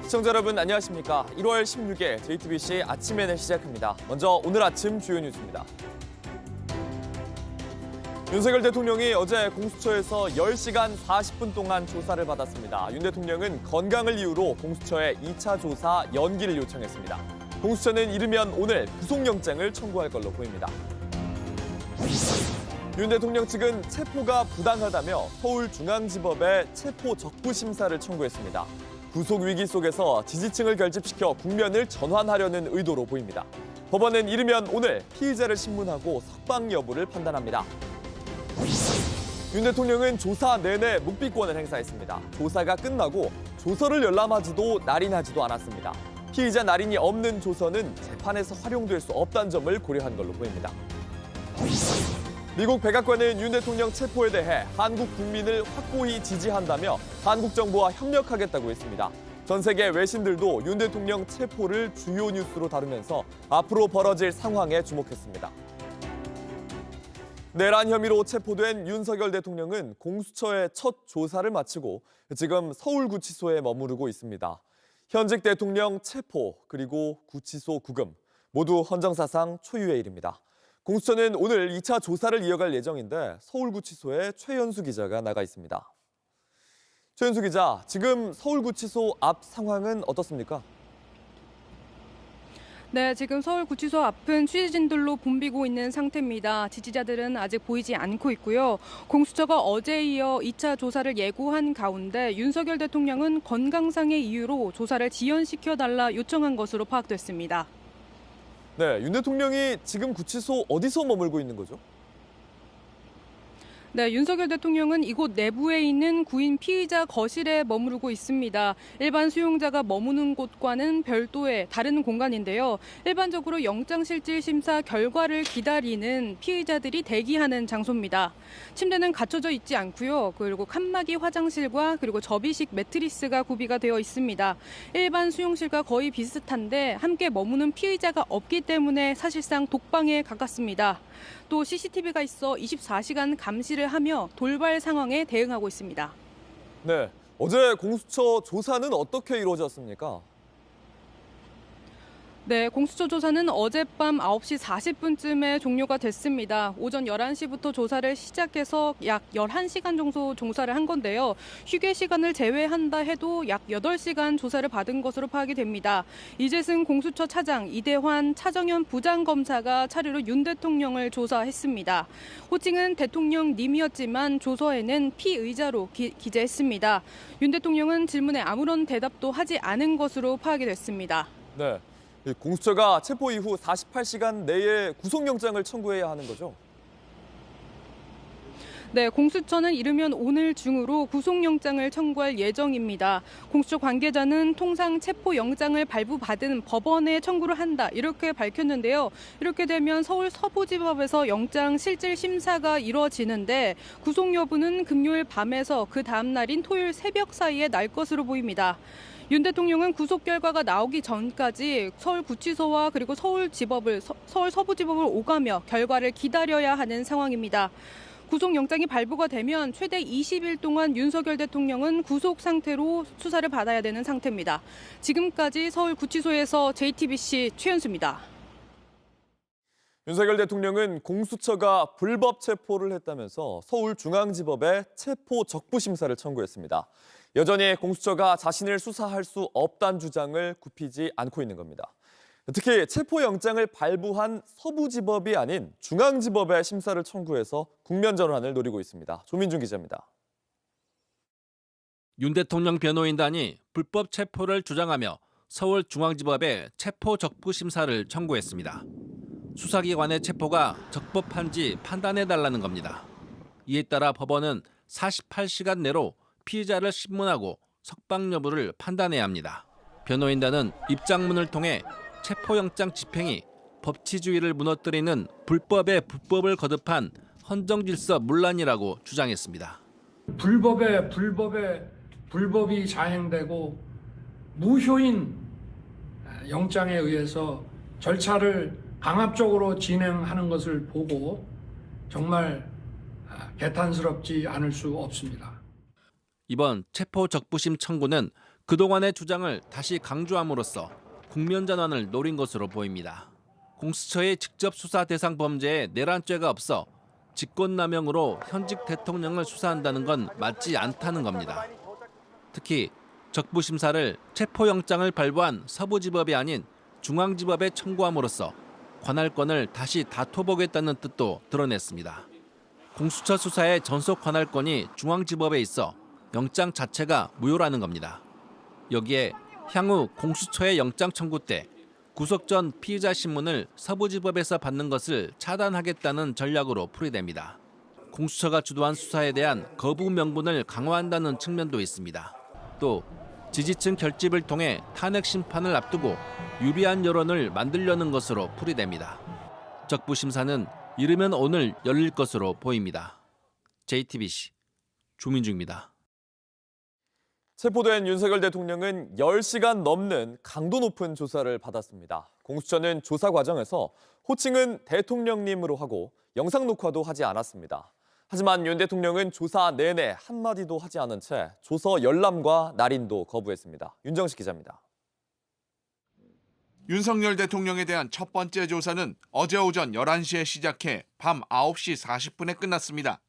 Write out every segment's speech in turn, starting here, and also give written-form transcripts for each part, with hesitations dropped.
시청자 여러분 안녕하십니까. 1월 16일 JTBC 아침 N을 시작합니다. 먼저 오늘 아침 주요 뉴스입니다. 윤석열 대통령이 어제 공수처에서 10시간 40분 동안 조사를 받았습니다. 윤 대통령은 건강을 이유로 공수처에 2차 조사 연기를 요청했습니다. 공수처는 이르면 오늘 구속영장을 청구할 걸로 보입니다. 윤 대통령 측은 체포가 부당하다며 서울중앙지법에 체포 적부 심사를 청구했습니다. 구속 위기 속에서 지지층을 결집시켜 국면을 전환하려는 의도로 보입니다. 법원은 이르면 오늘 피의자를 신문하고 석방 여부를 판단합니다. 윤 대통령은 조사 내내 묵비권을 행사했습니다. 조사가 끝나고 조서를 열람하지도 날인하지도 않았습니다. 피의자 날인이 없는 조서는 재판에서 활용될 수 없다는 점을 고려한 걸로 보입니다. 미국 백악관은 윤 대통령 체포에 대해 한국 국민을 확고히 지지한다며 한국 정부와 협력하겠다고 했습니다. 전 세계 외신들도 윤 대통령 체포를 주요 뉴스로 다루면서 앞으로 벌어질 상황에 주목했습니다. 내란 혐의로 체포된 윤석열 대통령은 공수처의 첫 조사를 마치고 지금 서울구치소에 머무르고 있습니다. 현직 대통령 체포 그리고 구치소 구금 모두 헌정사상 초유의 일입니다. 공수처는 오늘 2차 조사를 이어갈 예정인데 서울구치소에 최연수 기자가 나가 있습니다. 최연수 기자, 지금 서울구치소 앞 상황은 어떻습니까? 네, 지금 서울구치소 앞은 취재진들로 붐비고 있는 상태입니다. 지지자들은 아직 보이지 않고 있고요. 공수처가 어제에 이어 2차 조사를 예고한 가운데 윤석열 대통령은 건강상의 이유로 조사를 지연시켜달라 요청한 것으로 파악됐습니다. 네, 윤 대통령이 지금 구치소 어디서 머물고 있는 거죠? 네, 윤석열 대통령은 이곳 내부에 있는 구인 피의자 거실에 머무르고 있습니다. 일반 수용자가 머무는 곳과는 별도의 다른 공간인데요. 일반적으로 영장실질심사 결과를 기다리는 피의자들이 대기하는 장소입니다. 침대는 갖춰져 있지 않고요. 그리고 칸막이 화장실과 그리고 접이식 매트리스가 구비가 되어 있습니다. 일반 수용실과 거의 비슷한데 함께 머무는 피의자가 없기 때문에 사실상 독방에 가깝습니다. 또 CCTV가 있어 24시간 감시를 하며 돌발 상황에 대응하고 있습니다. 네, 어제 공수처 조사는 어떻게 이루어졌습니까? 네, 공수처 조사는 어젯밤 9시 40분쯤에 종료가 됐습니다. 오전 11시부터 조사를 시작해서 약 11시간 정도 조사를 한 건데요. 휴게 시간을 제외한다 해도 약 8시간 조사를 받은 것으로 파악이 됩니다. 이재승 공수처 차장, 이대환, 차정현 부장검사가 차례로 윤 대통령을 조사했습니다. 호칭은 대통령님이었지만 조서에는 피의자로 기재했습니다. 윤 대통령은 질문에 아무런 대답도 하지 않은 것으로 파악이 됐습니다. 네. 공수처가 체포 이후 48시간 내에 구속영장을 청구해야 하는 거죠? 네, 공수처는 이르면 오늘 중으로 구속영장을 청구할 예정입니다. 공수처 관계자는 통상 체포영장을 발부받은 법원에 청구를 한다 이렇게 밝혔는데요. 이렇게 되면 서울 서부지법에서 영장 실질 심사가 이뤄지는데 구속 여부는 금요일 밤에서 그 다음 날인 토요일 새벽 사이에 날 것으로 보입니다. 윤 대통령은 구속 결과가 나오기 전까지 서울구치소와 그리고 서울 서부지법을 오가며 결과를 기다려야 하는 상황입니다. 구속영장이 발부가 되면 최대 20일 동안 윤석열 대통령은 구속 상태로 수사를 받아야 되는 상태입니다. 지금까지 서울구치소에서 JTBC 최연수입니다. 윤석열 대통령은 공수처가 불법 체포를 했다면서 서울중앙지법에 체포 적부 심사를 청구했습니다. 여전히 공수처가 자신을 수사할 수 없다는 주장을 굽히지 않고 있는 겁니다. 특히 체포영장을 발부한 서부지법이 아닌 중앙지법에 심사를 청구해서 국면 전환을 노리고 있습니다. 조민준 기자입니다. 윤 대통령 변호인단이 불법 체포를 주장하며 서울중앙지법에 체포 적부 심사를 청구했습니다. 수사기관의 체포가 적법한지 판단해달라는 겁니다. 이에 따라 법원은 48시간 내로 피의자를 신문하고 석방 여부를 판단해야 합니다. 변호인단은 입장문을 통해 체포영장 집행이 법치주의를 무너뜨리는 불법에 불법을 거듭한 헌정질서 문란이라고 주장했습니다. 불법이 자행되고 무효인 영장에 의해서 절차를 강압적으로 진행하는 것을 보고 정말 개탄스럽지 않을 수 없습니다. 이번 체포 적부심 청구는 그동안의 주장을 다시 강조함으로써 국면 전환을 노린 것으로 보입니다. 공수처의 직접 수사 대상 범죄에 내란죄가 없어 직권남용으로 현직 대통령을 수사한다는 건 맞지 않다는 겁니다. 특히 적부심사를 체포영장을 발부한 서부지법이 아닌 중앙지법에 청구함으로써 관할권을 다시 다퉈보겠다는 뜻도 드러냈습니다. 공수처 수사의 전속 관할권이 중앙지법에 있어 영장 자체가 무효라는 겁니다. 여기에 향후 공수처의 영장 청구 때 구속 전 피의자 신문을 서부지법에서 받는 것을 차단하겠다는 전략으로 풀이됩니다. 공수처가 주도한 수사에 대한 거부 명분을 강화한다는 측면도 있습니다. 또 지지층 결집을 통해 탄핵 심판을 앞두고 유리한 여론을 만들려는 것으로 풀이됩니다. 적부심사는 이르면 오늘 열릴 것으로 보입니다. JTBC 조민주입니다. 체포된 윤석열 대통령은 10시간 넘는 강도 높은 조사를 받았습니다. 공수처는 조사 과정에서 호칭은 대통령님으로 하고 영상 녹화도 하지 않았습니다. 하지만 윤 대통령은 조사 내내 한마디도 하지 않은 채 조서 열람과 날인도 거부했습니다. 윤정식 기자입니다. 윤석열 대통령에 대한 첫 번째 조사는 어제 오전 11시에 시작해 밤 9시 40분에 끝났습니다.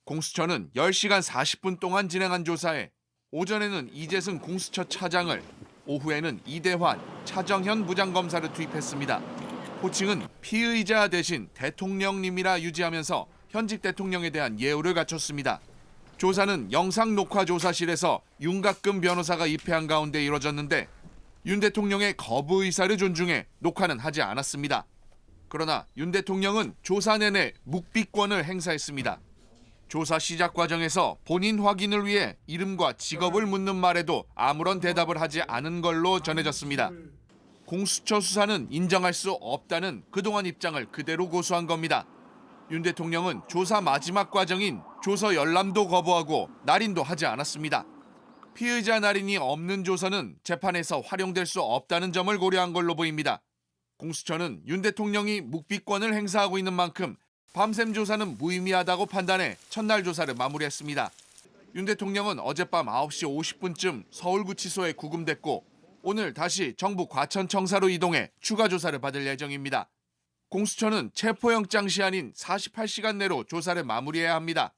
공수처는 10시간 40분 동안 진행한 조사에 오전에는 이재승 공수처 차장을, 오후에는 이대환, 차정현 부장검사를 투입했습니다. 호칭은 피의자 대신 대통령님이라 유지하면서 현직 대통령에 대한 예우를 갖췄습니다. 조사는 영상 녹화 조사실에서 윤곽금 변호사가 입회한 가운데 이뤄졌는데 윤 대통령의 거부 의사를 존중해 녹화는 하지 않았습니다. 그러나 윤 대통령은 조사 내내 묵비권을 행사했습니다. 조사 시작 과정에서 본인 확인을 위해 이름과 직업을 묻는 말에도 아무런 대답을 하지 않은 걸로 전해졌습니다. 공수처 수사는 인정할 수 없다는 그동안 입장을 그대로 고수한 겁니다. 윤 대통령은 조사 마지막 과정인 조서 열람도 거부하고 날인도 하지 않았습니다. 피의자 날인이 없는 조서는 재판에서 활용될 수 없다는 점을 고려한 걸로 보입니다. 공수처는 윤 대통령이 묵비권을 행사하고 있는 만큼 밤샘 조사는 무의미하다고 판단해 첫날 조사를 마무리했습니다. 윤 대통령은 어젯밤 9시 50분쯤 서울구치소에 구금됐고 오늘 다시 정부 과천청사로 이동해 추가 조사를 받을 예정입니다. 공수처는 체포영장 시한인 48시간 내로 조사를 마무리해야 합니다.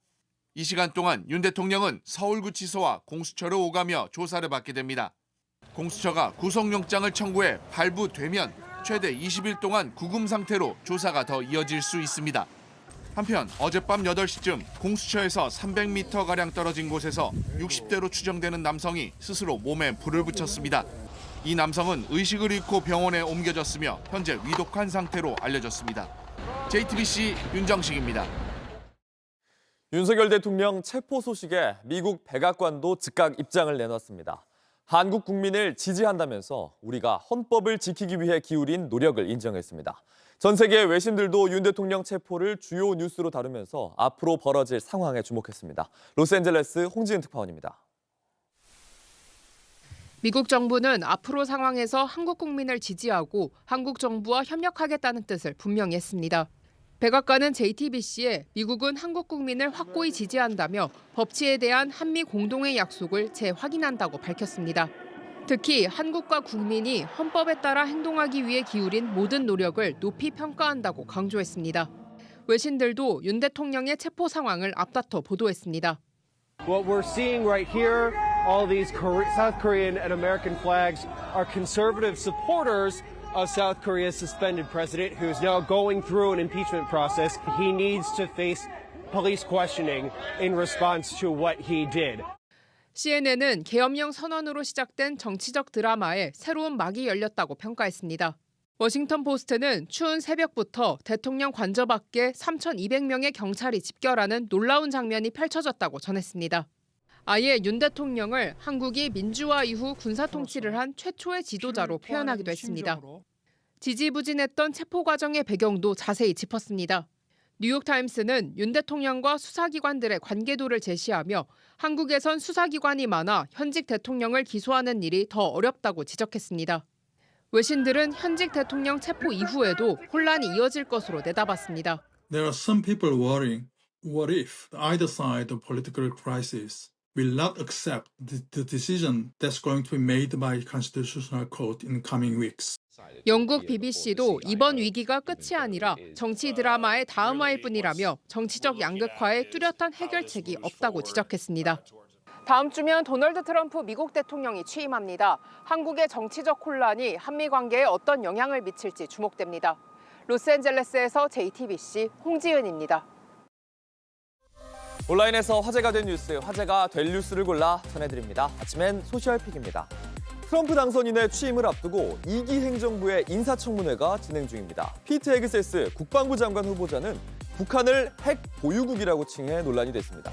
이 시간 동안 윤 대통령은 서울구치소와 공수처를 오가며 조사를 받게 됩니다. 공수처가 구속영장을 청구해 발부되면 최대 20일 동안 구금 상태로 조사가 더 이어질 수 있습니다. 한편 어젯밤 8시쯤 공수처에서 300m가량 떨어진 곳에서 60대로 추정되는 남성이 스스로 몸에 불을 붙였습니다. 이 남성은 의식을 잃고 병원에 옮겨졌으며 현재 위독한 상태로 알려졌습니다. JTBC 윤정식입니다. 윤석열 대통령 체포 소식에 미국 백악관도 즉각 입장을 내놨습니다. 한국 국민을 지지한다면서 우리가 헌법을 지키기 위해 기울인 노력을 인정했습니다. 전 세계 외신들도 윤 대통령 체포를 주요 뉴스로 다루면서 앞으로 벌어질 상황에 주목했습니다. 로스앤젤레스 홍지은 특파원입니다. 미국 정부는 앞으로 상황에서 한국 국민을 지지하고 한국 정부와 협력하겠다는 뜻을 분명히 했습니다. 백악관은 JTBC에 미국은 한국 국민을 확고히 지지한다며 법치에 대한 한미 공동의 약속을 재확인한다고 밝혔습니다. 특히 한국과 국민이 헌법에 따라 행동하기 위해 기울인 모든 노력을 높이 평가한다고 강조했습니다. 외신들도 윤 대통령의 체포 상황을 앞다퉈 보도했습니다. What we're seeing right here, all these South Korean and American flags are conservative supporters of South Korea's suspended president who is now going through an impeachment process. He needs to face police questioning in response to what he did. CNN은 계엄령 선언으로 시작된 정치적 드라마에 새로운 막이 열렸다고 평가했습니다. 워싱턴 포스트는 추운 새벽부터 대통령 관저 밖에 3,200명의 경찰이 집결하는 놀라운 장면이 펼쳐졌다고 전했습니다. 아예 윤 대통령을 한국이 민주화 이후 군사 통치를 한 최초의 지도자로 표현하기도 했습니다. 지지부진했던 체포 과정의 배경도 자세히 짚었습니다. 뉴욕타임스는 윤 대통령과 수사기관들의 관계도를 제시하며 한국에선 수사기관이 많아 현직 대통령을 기소하는 일이 더 어렵다고 지적했습니다. 외신들은 현직 대통령 체포 이후에도 혼란이 이어질 것으로 내다봤습니다. There are some people worrying, what if either side of political crisis will not accept the decision that's going to be made by Constitutional Court in coming weeks. 영국 BBC도 이번 위기가 끝이 아니라 정치 드라마의 다음화일 뿐이라며 정치적 양극화에 뚜렷한 해결책이 없다고 지적했습니다. 다음 주면 도널드 트럼프 미국 대통령이 취임합니다. 한국의 정치적 혼란이 한미 관계에 어떤 영향을 미칠지 주목됩니다. 로스앤젤레스에서 JTBC 홍지은입니다. 온라인에서 화제가 된 뉴스, 화제가 될 뉴스를 골라 전해드립니다. 아침엔 소셜픽입니다. 트럼프 당선인의 취임을 앞두고 2기 행정부의 인사청문회가 진행 중입니다. 피트 헤그세스 국방부 장관 후보자는 북한을 핵 보유국이라고 칭해 논란이 됐습니다.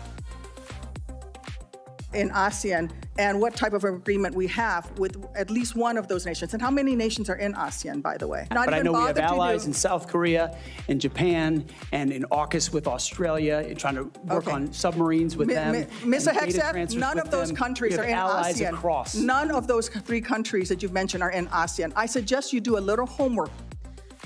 In ASEAN and what type of agreement we have with at least one of those nations. And how many nations are in ASEAN, by the way? But I know we have allies in South Korea, in Japan, and in AUKUS with Australia, trying to work on submarines with them. Mr. and data Hegseth, transfers none with of those them. countries We are have in allies ASEAN. across. None of those 3 countries that you've mentioned are in ASEAN. I suggest you do a little homework.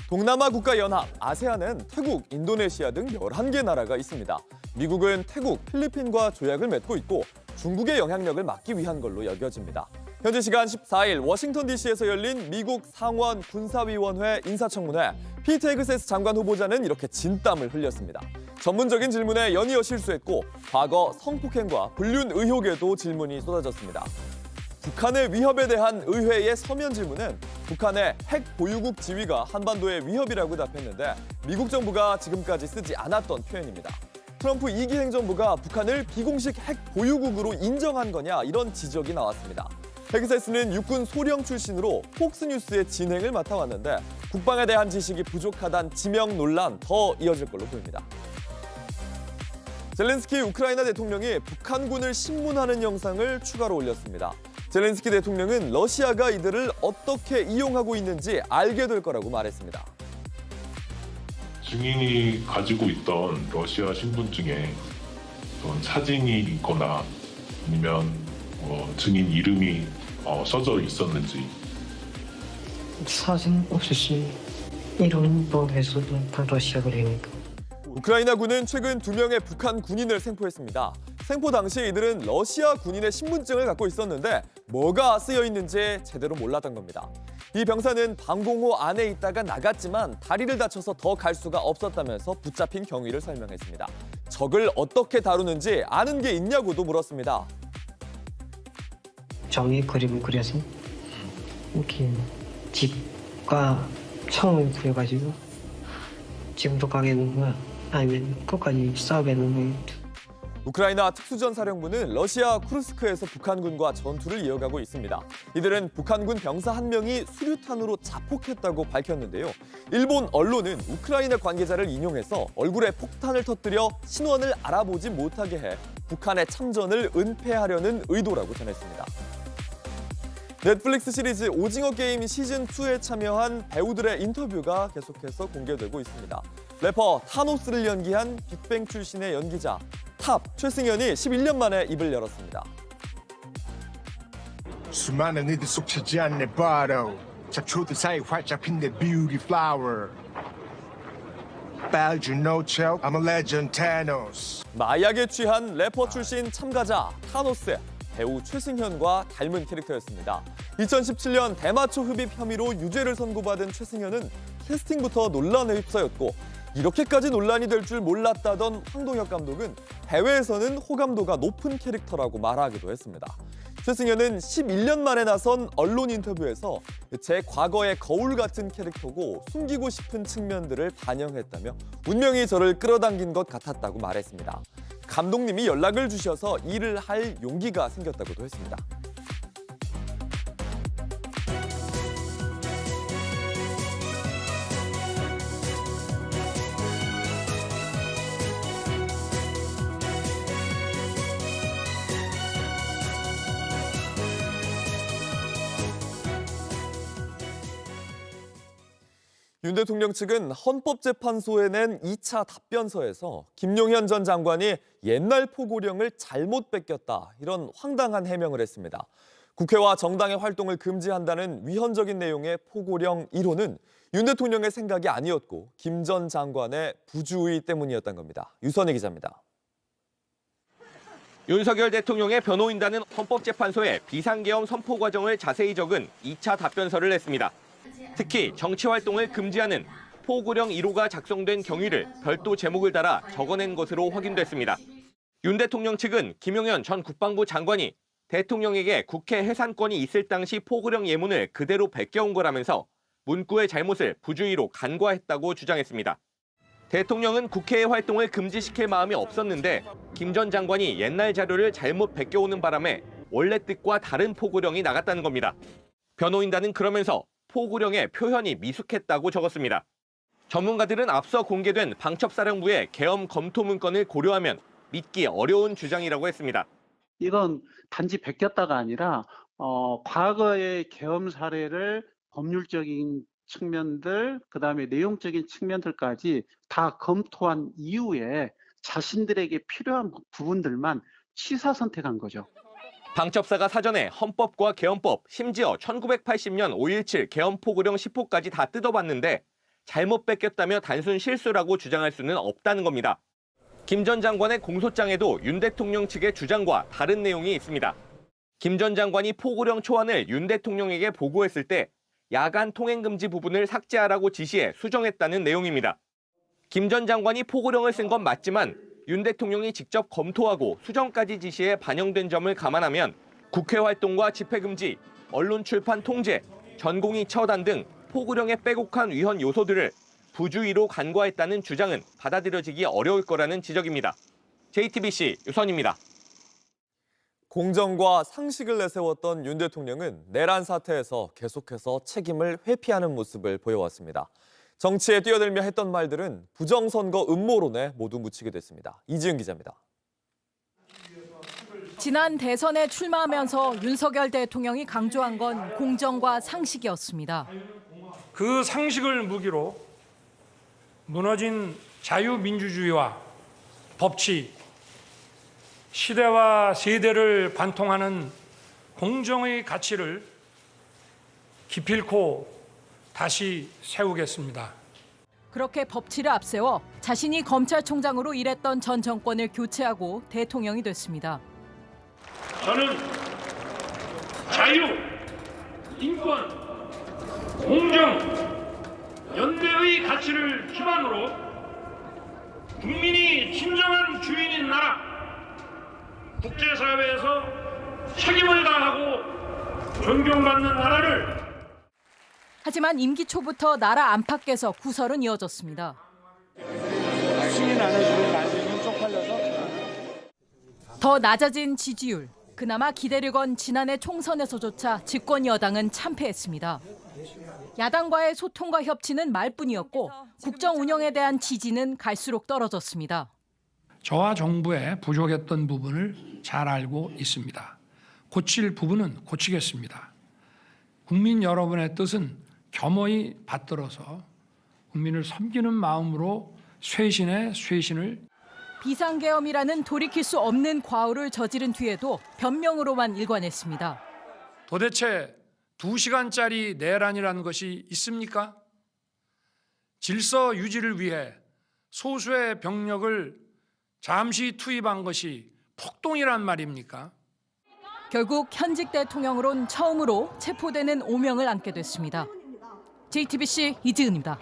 동남아 국가연합, 아세안은 태국, 인도네시아 등 11개 나라가 있습니다. 미국은 태국, 필리핀과 조약을 맺고 있고 중국의 영향력을 막기 위한 걸로 여겨집니다. 현지 시간 14일 워싱턴 DC에서 열린 미국 상원 군사위원회 인사청문회, 피트 헤그세스 장관 후보자는 이렇게 진땀을 흘렸습니다. 전문적인 질문에 연이어 실수했고 과거 성폭행과 불륜 의혹에도 질문이 쏟아졌습니다. 북한의 위협에 대한 의회의 서면 질문은 북한의 핵 보유국 지위가 한반도의 위협이라고 답했는데 미국 정부가 지금까지 쓰지 않았던 표현입니다. 트럼프 2기 행정부가 북한을 비공식 핵 보유국으로 인정한 거냐 이런 지적이 나왔습니다. 헤그세스는 육군 소령 출신으로 폭스뉴스의 진행을 맡아왔는데 국방에 대한 지식이 부족하다는 지명 논란 더 이어질 걸로 보입니다. 젤렌스키 우크라이나 대통령이 북한군을 신문하는 영상을 추가로 올렸습니다. 젤렌스키 대통령은 러시아가 이들을 어떻게 이용하고 있는지 알게 될 거라고 말했습니다. 증인이 가지고 있던 러시아 신분증에 어떤 사진이 있거나 아니면 증인 이름이 써져 있었는지. 사진 없이 이름도 해서도 다 러시아가 되니까. 우크라이나군은 최근 2명의 북한 군인을 생포했습니다. 생포 당시 이들은 러시아 군인의 신분증을 갖고 있었는데 뭐가 쓰여 있는지 제대로 몰랐던 겁니다. 이 병사는 방공호 안에 있다가 나갔지만 다리를 다쳐서 더 갈 수가 없었다면서 붙잡힌 경위를 설명했습니다. 적을 어떻게 다루는지 아는 게 있냐고도 물었습니다. 정의 그림을 그려서 이렇게 집과 창을 그려가지고 집으로 가겠는 거야 아니면 끝까지 싸우겠는 거야. 우크라이나 특수전사령부는 러시아 쿠르스크에서 북한군과 전투를 이어가고 있습니다. 이들은 북한군 병사 1명이 수류탄으로 자폭했다고 밝혔는데요. 일본 언론은 우크라이나 관계자를 인용해서 얼굴에 폭탄을 터뜨려 신원을 알아보지 못하게 해 북한의 참전을 은폐하려는 의도라고 전했습니다. 넷플릭스 시리즈 오징어 게임 시즌2에 참여한 배우들의 인터뷰가 계속해서 공개되고 있습니다. 래퍼 타노스를 연기한 빅뱅 출신의 연기자 탑 최승현이 11년 만에 입을 열었습니다. 수많은 이들 속 차지한 내 바로 잡초들 사이 활짝 핀 내 beauty flower. Bowed you no choke, I'm a legend Thanos. 마약에 취한 래퍼 출신 참가자 타노스, 배우 최승현과 닮은 캐릭터였습니다. 2017년 대마초 흡입 혐의로 유죄를 선고받은 최승현은 캐스팅부터 논란에 휩싸였고 이렇게까지 논란이 될 줄 몰랐다던 황동혁 감독은 해외에서는 호감도가 높은 캐릭터라고 말하기도 했습니다. 최승현은 11년 만에 나선 언론 인터뷰에서 제 과거의 거울 같은 캐릭터고 숨기고 싶은 측면들을 반영했다며 운명이 저를 끌어당긴 것 같았다고 말했습니다. 감독님이 연락을 주셔서 일을 할 용기가 생겼다고도 했습니다. 윤 대통령 측은 헌법재판소에 낸 2차 답변서에서 김용현 전 장관이 옛날 포고령을 잘못 뺏겼다 이런 황당한 해명을 했습니다. 국회와 정당의 활동을 금지한다는 위헌적인 내용의 포고령 1호는 윤 대통령의 생각이 아니었고 김 전 장관의 부주의 때문이었던 겁니다. 유선희 기자입니다. 윤석열 대통령의 변호인단은 헌법재판소에 비상계엄 선포 과정을 자세히 적은 2차 답변서를 냈습니다. 특히 정치활동을 금지하는 포구령 1호가 작성된 경위를 별도 제목을 달아 적어낸 것으로 확인됐습니다. 윤 대통령 측은 김용현 전 국방부 장관이 대통령에게 국회 해산권이 있을 당시 포구령 예문을 그대로 베껴온 거라면서 문구의 잘못을 부주의로 간과했다고 주장했습니다. 대통령은 국회의 활동을 금지시킬 마음이 없었는데 김 전 장관이 옛날 자료를 잘못 베껴오는 바람에 원래 뜻과 다른 포구령이 나갔다는 겁니다. 변호인단은 그러면서 포구령의 표현이 미숙했다고 적었습니다. 전문가들은 앞서 공개된 방첩사령부의 계엄 검토 문건을 고려하면 믿기 어려운 주장이라고 했습니다. 이건 단지 베꼈다가 아니라 과거의 계엄 사례를 법률적인 측면들, 그다음에 내용적인 측면들까지 다 검토한 이후에 자신들에게 필요한 부분들만 취사 선택한 거죠. 방첩사가 사전에 헌법과 계엄법, 심지어 1980년 5.17 계엄 포구령 10호까지 다 뜯어봤는데 잘못 뺏겼다며 단순 실수라고 주장할 수는 없다는 겁니다. 김 전 장관의 공소장에도 윤 대통령 측의 주장과 다른 내용이 있습니다. 김 전 장관이 포구령 초안을 윤 대통령에게 보고했을 때 야간 통행금지 부분을 삭제하라고 지시해 수정했다는 내용입니다. 김 전 장관이 포구령을 쓴 건 맞지만 윤 대통령이 직접 검토하고 수정까지 지시해 반영된 점을 감안하면 국회 활동과 집회금지, 언론 출판 통제, 전공의 처단 등 포구령의 빼곡한 위헌 요소들을 부주의로 간과했다는 주장은 받아들여지기 어려울 거라는 지적입니다. JTBC 유선입니다. 공정과 상식을 내세웠던 윤 대통령은 내란 사태에서 계속해서 책임을 회피하는 모습을 보여왔습니다. 정치에 뛰어들며 했던 말들은 부정선거 음모론에 모두 묻히게 됐습니다. 이지은 기자입니다. 지난 대선에 출마하면서 윤석열 대통령이 강조한 건 공정과 상식이었습니다. 그 상식을 무기로 무너진 자유민주주의와 법치, 시대와 세대를 관통하는 공정의 가치를 기필코 다시 세우겠습니다. 그렇게 법치를 앞세워 자신이 검찰총장으로 일했던 전 정권을 교체하고 대통령이 됐습니다. 저는 자유, 인권, 공정, 연대의 가치를 기반으로 국민이 진정한 주인인 나라, 국제사회에서 책임을 다하고 존경받는 나라를. 하지만 임기 초부터 나라 안팎에서 구설은 이어졌습니다. 승인 안 해주고 나중에 쪽팔려서. 더 낮아진 지지율, 그나마 기대를 건 지난해 총선에서조차 집권 여당은 참패했습니다. 야당과의 소통과 협치는 말뿐이었고 국정 운영에 대한 지지는 갈수록 떨어졌습니다. 저와 정부의 부족했던 부분을 잘 알고 있습니다. 고칠 부분은 고치겠습니다. 국민 여러분의 뜻은 겸허히 받들어서 국민을 섬기는 마음으로 쇄신을 비상계엄이라는 돌이킬 수 없는 과오를 저지른 뒤에도 변명으로만 일관했습니다. 도대체 2시간짜리 내란이라는 것이 있습니까? 질서 유지를 위해 소수의 병력을 잠시 투입한 것이 폭동이란 말입니까? 결국 현직 대통령으론 처음으로 체포되는 오명을 안게 됐습니다. JTBC 이지은입니다.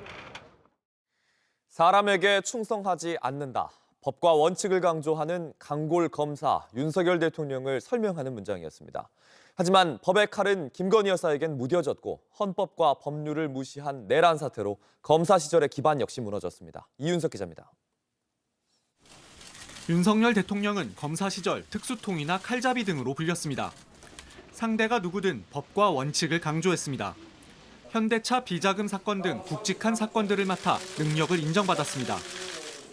사람에게 충성하지 않는다. 법과 원칙을 강조하는 강골 검사 윤석열 대통령을 설명하는 문장이었습니다. 하지만 법의 칼은 김건희 여사에겐 무뎌졌고 헌법과 법률을 무시한 내란 사태로 검사 시절의 기반 역시 무너졌습니다. 이윤석 기자입니다. 윤석열 대통령은 검사 시절 특수통이나 칼잡이 등으로 불렸습니다. 상대가 누구든 법과 원칙을 강조했습니다. 현대차 비자금 사건 등 굵직한 사건들을 맡아 능력을 인정받았습니다.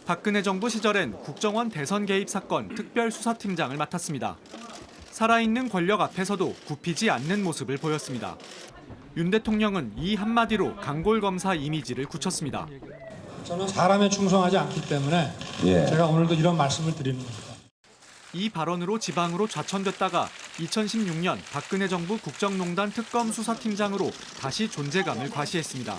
박근혜 정부 시절엔 국정원 대선 개입 사건 특별수사팀장을 맡았습니다. 살아있는 권력 앞에서도 굽히지 않는 모습을 보였습니다. 윤 대통령은 이 한마디로 강골 검사 이미지를 굳혔습니다. 저는 사람에 충성하지 않기 때문에 제가 오늘도 이런 말씀을 드리는 겁니다. 이 발언으로 지방으로 좌천됐다가 2016년 박근혜 정부 국정농단 특검 수사팀장으로 다시 존재감을 과시했습니다.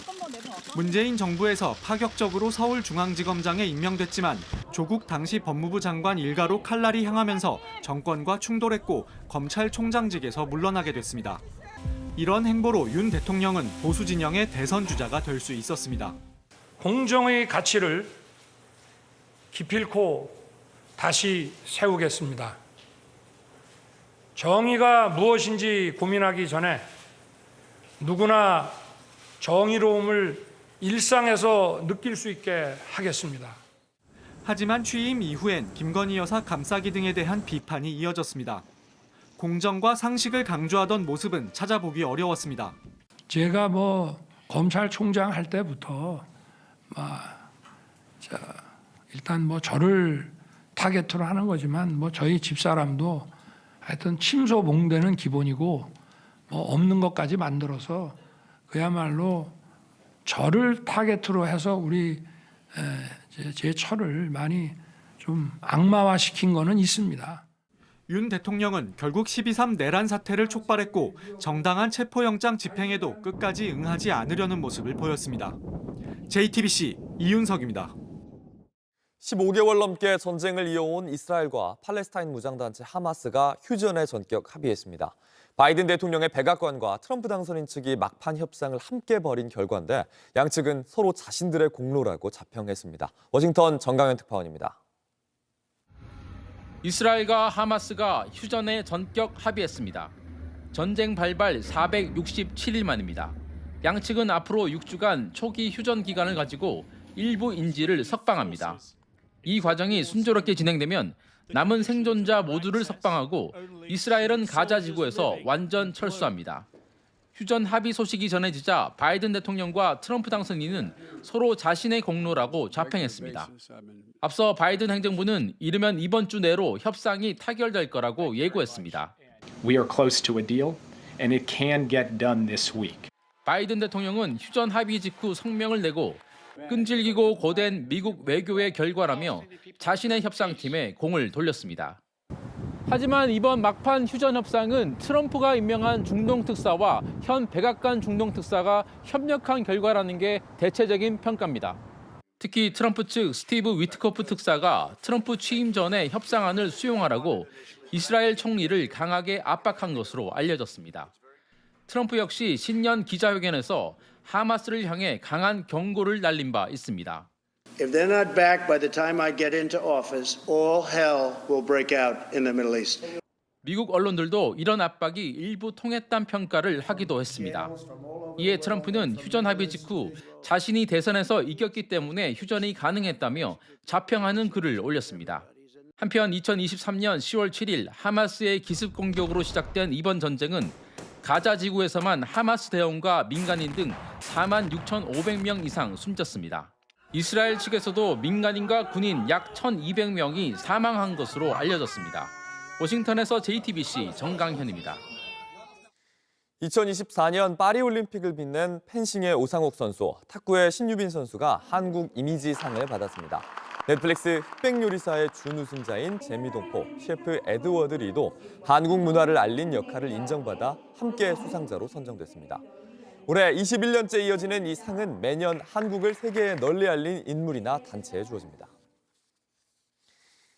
문재인 정부에서 파격적으로 서울중앙지검장에 임명됐지만 조국 당시 법무부 장관 일가로 칼날이 향하면서 정권과 충돌했고 검찰총장직에서 물러나게 됐습니다. 이런 행보로 윤 대통령은 보수 진영의 대선 주자가 될 수 있었습니다. 공정의 가치를 기필코 다시 세우겠습니다. 정의가 무엇인지 고민하기 전에 누구나 정의로움을 일상에서 느낄 수 있게 하겠습니다. 하지만 취임 이후엔 김건희 여사 감싸기 등에 대한 비판이 이어졌습니다. 공정과 상식을 강조하던 모습은 찾아보기 어려웠습니다. 제가 검찰총장 할 때부터 일단 저를 타겟으로 하는 거지만 저희 집사람도 하여튼 침소봉대는 기본이고 없는 것까지 만들어서 그야말로 저를 타겟으로 해서 제 처를 많이 좀 악마화시킨 거는 있습니다. 윤 대통령은 결국 12.3 내란 사태를 촉발했고 정당한 체포영장 집행에도 끝까지 응하지 않으려는 모습을 보였습니다. JTBC 이윤석입니다. 15개월 넘게 전쟁을 이어온 이스라엘과 팔레스타인 무장단체 하마스가 휴전에 전격 합의했습니다. 바이든 대통령의 백악관과 트럼프 당선인 측이 막판 협상을 함께 벌인 결과인데 양측은 서로 자신들의 공로라고 자평했습니다. 워싱턴 정강현 특파원입니다. 이스라엘과 하마스가 휴전에 전격 합의했습니다. 전쟁 발발 467일 만입니다. 양측은 앞으로 6주간 초기 휴전 기간을 가지고 일부 인질을 석방합니다. 이 과정이 순조롭게 진행되면 남은 생존자 모두를 석방하고 이스라엘은 가자 지구에서 완전 철수합니다. 휴전 합의 소식이 전해지자 바이든 대통령과 트럼프 당선인은 서로 자신의 공로라고 자평했습니다. 앞서 바이든 행정부는 이르면 이번 주 내로 협상이 타결될 거라고 예고했습니다. We are close to a deal and it can get done this week. 바이든 대통령은 휴전 합의 직후 성명을 내고 끈질기고 고된 미국 외교의 결과라며 자신의 협상팀에 공을 돌렸습니다. 하지만 이번 막판 휴전 협상은 트럼프가 임명한 중동특사와 현 백악관 중동특사가 협력한 결과라는 게 대체적인 평가입니다. 특히 트럼프 측 스티브 위트코프 특사가 트럼프 취임 전에 협상안을 수용하라고 이스라엘 총리를 강하게 압박한 것으로 알려졌습니다. 트럼프 역시 신년 기자회견에서 하마스를 향해 강한 경고를 날린 바 있습니다. If they're not back by the time I get into office, all hell will break out in the Middle East. 미국 언론들도 이런 압박이 일부 통했다는 평가를 하기도 했습니다. 이에 트럼프는 휴전 합의 직후 자신이 대선에서 이겼기 때문에 휴전이 가능했다며 자평하는 글을 올렸습니다. 한편 2023년 10월 7일 하마스의 기습 공격으로 시작된 이번 전쟁은 가자 지구에서만 하마스 대원과 민간인 등 46,500명 이상 숨졌습니다. 이스라엘 측에서도 민간인과 군인 약 1,200명이 사망한 것으로 알려졌습니다. 워싱턴에서 JTBC 정강현입니다. 2024년 파리올림픽을 빛낸 펜싱의 오상욱 선수, 탁구의 신유빈 선수가 한국 이미지상을 받았습니다. 넷플릭스 흑백요리사의 준우승자인 재미동포 셰프 에드워드 리도 한국 문화를 알린 역할을 인정받아 함께 수상자로 선정됐습니다. 올해 21년째 이어지는 이 상은 매년 한국을 세계에 널리 알린 인물이나 단체에 주어집니다.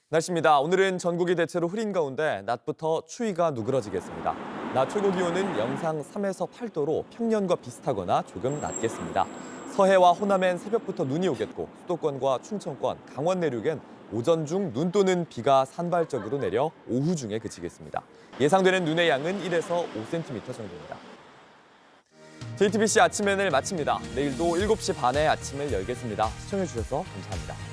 날씨입니다. 오늘은 전국이 대체로 흐린 가운데 낮부터 추위가 누그러지겠습니다. 낮 최고 기온은 영상 3에서 8도로 평년과 비슷하거나 조금 낮겠습니다. 서해와 호남엔 새벽부터 눈이 오겠고 수도권과 충청권, 강원 내륙엔 오전 중 눈 또는 비가 산발적으로 내려 오후 중에 그치겠습니다. 예상되는 눈의 양은 1에서 5cm 정도입니다. JTBC 아침 앤을 마칩니다. 내일도 7시 반에 아침을 열겠습니다. 시청해주셔서 감사합니다.